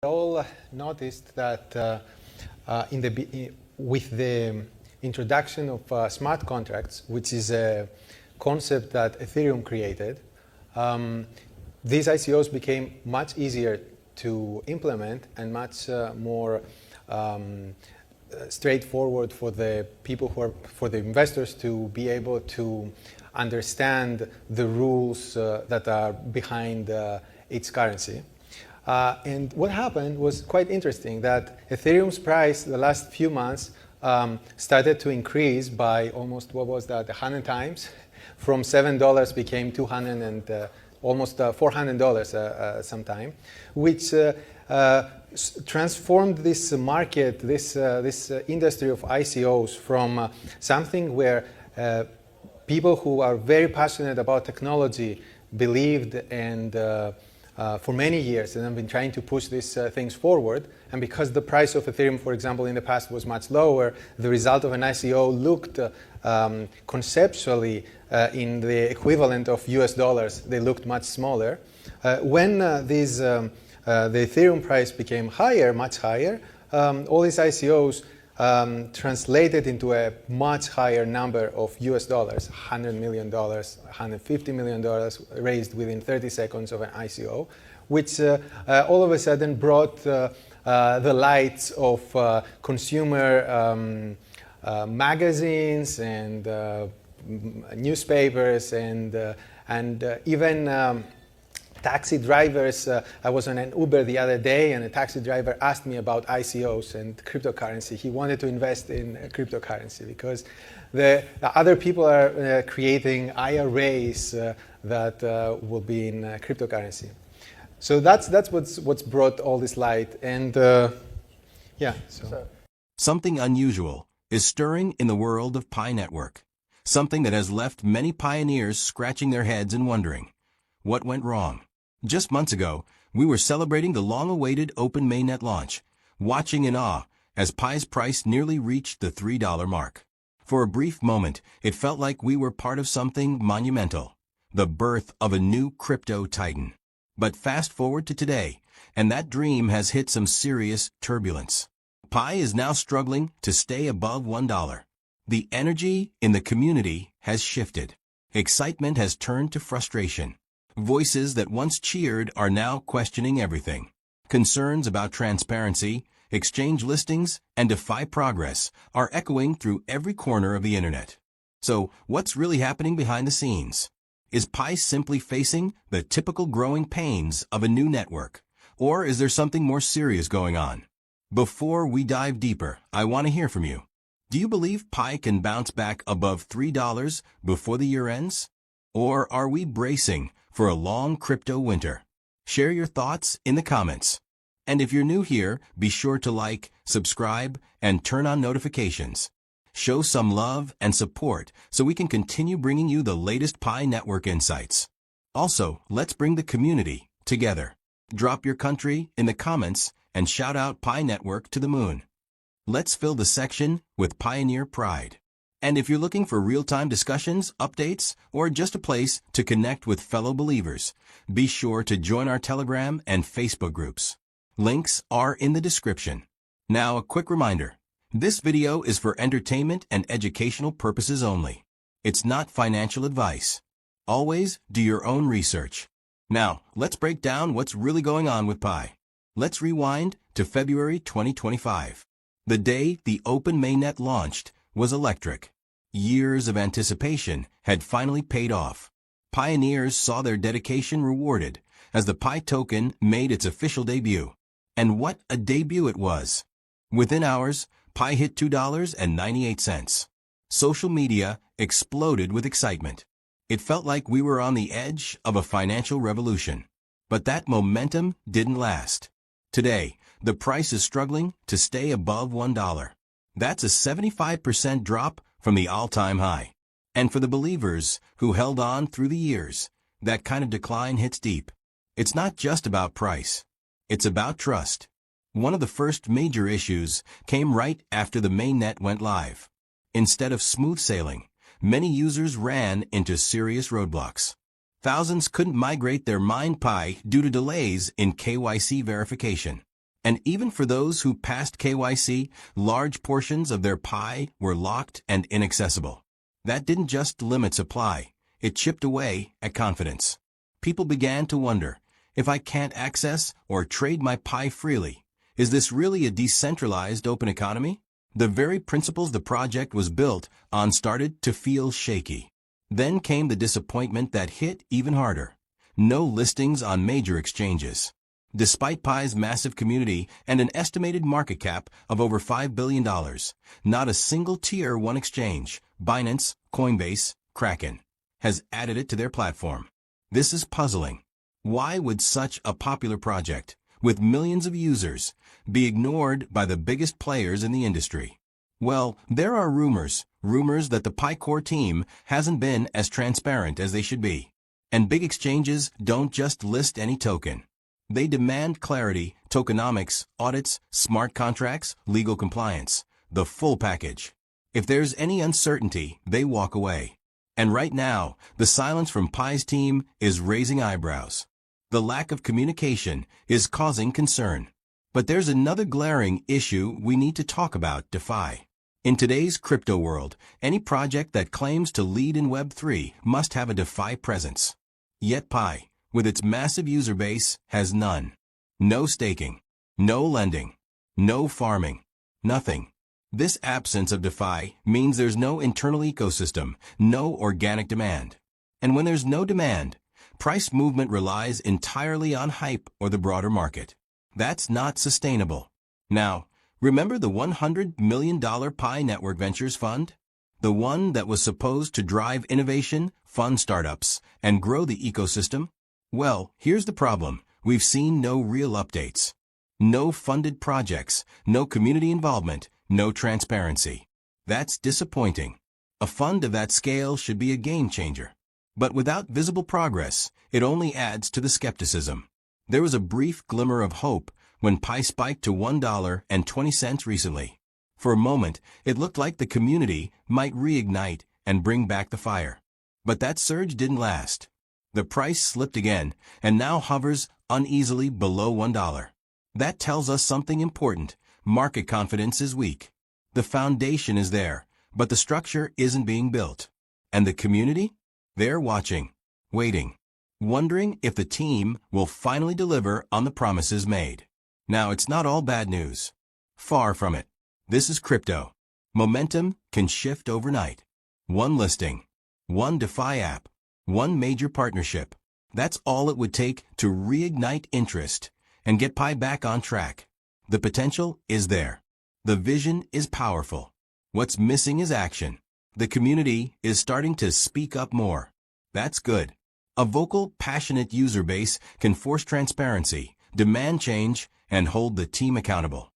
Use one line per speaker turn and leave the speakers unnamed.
all noticed that with the introduction of smart contracts, which is a concept that Ethereum created, these ICOs became much easier to implement and much more straightforward for the people for the investors to be able to understand the rules that are behind its currency. And what happened was quite interesting, that Ethereum's price the last few months started to increase by almost, what was that, 100 times? From $7 became $200 and almost $400 sometime, which transformed this market, this industry of ICOs from something where people who are very passionate about technology believed and for many years and have been trying to push these things forward. And because the price of Ethereum, for example, in the past was much lower, the result of an ICO looked conceptually in the equivalent of US dollars, they looked much smaller. When the Ethereum price became higher, much higher, all these ICOs translated into a much higher number of US dollars, $100 million, $150 million raised within 30 seconds of an ICO, which all of a sudden brought the lights of consumer magazines and newspapers and even taxi drivers. I was on an Uber the other day, and a taxi driver asked me about ICOs and cryptocurrency. He wanted to invest in cryptocurrency because the other people are creating IRAs that will be in cryptocurrency. So that's what's brought all this light. And yeah. So.
Something unusual is stirring in the world of Pi Network. Something that has left many pioneers scratching their heads and wondering, what went wrong? Just months ago, we were celebrating the long-awaited open mainnet launch, watching in awe as Pi's price nearly reached the $3 mark. For a brief moment, it felt like we were part of something monumental, the birth of a new crypto titan. But fast forward to today, and that dream has hit some serious turbulence. Pi is now struggling to stay above $1. The energy in the community has shifted. Excitement has turned to frustration. Voices that once cheered are now questioning everything. Concerns about transparency, exchange listings, and DeFi progress are echoing through every corner of the internet. So, what's really happening behind the scenes? Is Pi simply facing the typical growing pains of a new network? Or is there something more serious going on? Before we dive deeper, I want to hear from you. Do you believe Pi can bounce back above $3 before the year ends? Or are we bracing for a long crypto winter? Share your thoughts in the comments. And if you're new here, be sure to like, subscribe, and turn on notifications. Show some love and support so we can continue bringing you the latest Pi Network insights. Also, let's bring the community together. Drop your country in the comments and shout out Pi Network to the moon. Let's fill the section with pioneer pride. And if you're looking for real-time discussions, updates, or just a place to connect with fellow believers, be sure to join our Telegram and Facebook groups. Links are in the description. Now, a quick reminder. This video is for entertainment and educational purposes only. It's not financial advice. Always do your own research. Now, let's break down what's really going on with Pi. Let's rewind to February 2025. The day the open mainnet launched was electric. Years of anticipation had finally paid off. Pioneers saw their dedication rewarded as the Pi token made its official debut. And what a debut it was! Within hours, Pi hit $2.98. Social media exploded with excitement. It felt like we were on the edge of a financial revolution. But that momentum didn't last. Today, the price is struggling to stay above $1. That's a 75% drop from the all-time high. And for the believers who held on through the years, that kind of decline hits deep. It's not just about price. It's about trust. One of the first major issues came right after the mainnet went live. Instead of smooth sailing, many users ran into serious roadblocks. Thousands couldn't migrate their Pi due to delays in KYC verification. And even for those who passed KYC, large portions of their pie were locked and inaccessible. That didn't just limit supply, it chipped away at confidence. People began to wonder, if I can't access or trade my pie freely, is this really a decentralized open economy? The very principles the project was built on started to feel shaky. Then came the disappointment that hit even harder. No listings on major exchanges. Despite Pi's massive community and an estimated market cap of over $5 billion, not a single Tier 1 exchange, Binance, Coinbase, Kraken, has added it to their platform. This is puzzling. Why would such a popular project, with millions of users, be ignored by the biggest players in the industry? Well, there are rumors that the Pi core team hasn't been as transparent as they should be. And big exchanges don't just list any token. They demand clarity, tokenomics, audits, smart contracts, legal compliance, the full package. If there's any uncertainty, they walk away. And right now, the silence from Pi's team is raising eyebrows. The lack of communication is causing concern. But there's another glaring issue we need to talk about, DeFi. In today's crypto world, any project that claims to lead in Web3 must have a DeFi presence. Yet Pi, with its massive user base, has none. No staking, no lending, no farming, nothing. This absence of DeFi means there's no internal ecosystem, no organic demand. And when there's no demand, price movement relies entirely on hype or the broader market. That's not sustainable. Now, remember the $100 million Pi Network Ventures Fund? The one that was supposed to drive innovation, fund startups, and grow the ecosystem? Well, here's the problem. We've seen no real updates. No funded projects, no community involvement, no transparency. That's disappointing. A fund of that scale should be a game changer. But without visible progress, it only adds to the skepticism. There was a brief glimmer of hope when Pi spiked to $1.20 recently. For a moment, it looked like the community might reignite and bring back the fire. But that surge didn't last. The price slipped again and now hovers uneasily below $1. That tells us something important. Market confidence is weak. The foundation is there, but the structure isn't being built. And the community? They're watching, waiting, wondering if the team will finally deliver on the promises made. Now, it's not all bad news. Far from it. This is crypto. Momentum can shift overnight. One listing, one DeFi app, one major partnership. That's all it would take to reignite interest and get Pi back on track. The potential is there. The vision is powerful. What's missing is action. The community is starting to speak up more. That's good. A vocal, passionate user base can force transparency, demand change, and hold the team accountable.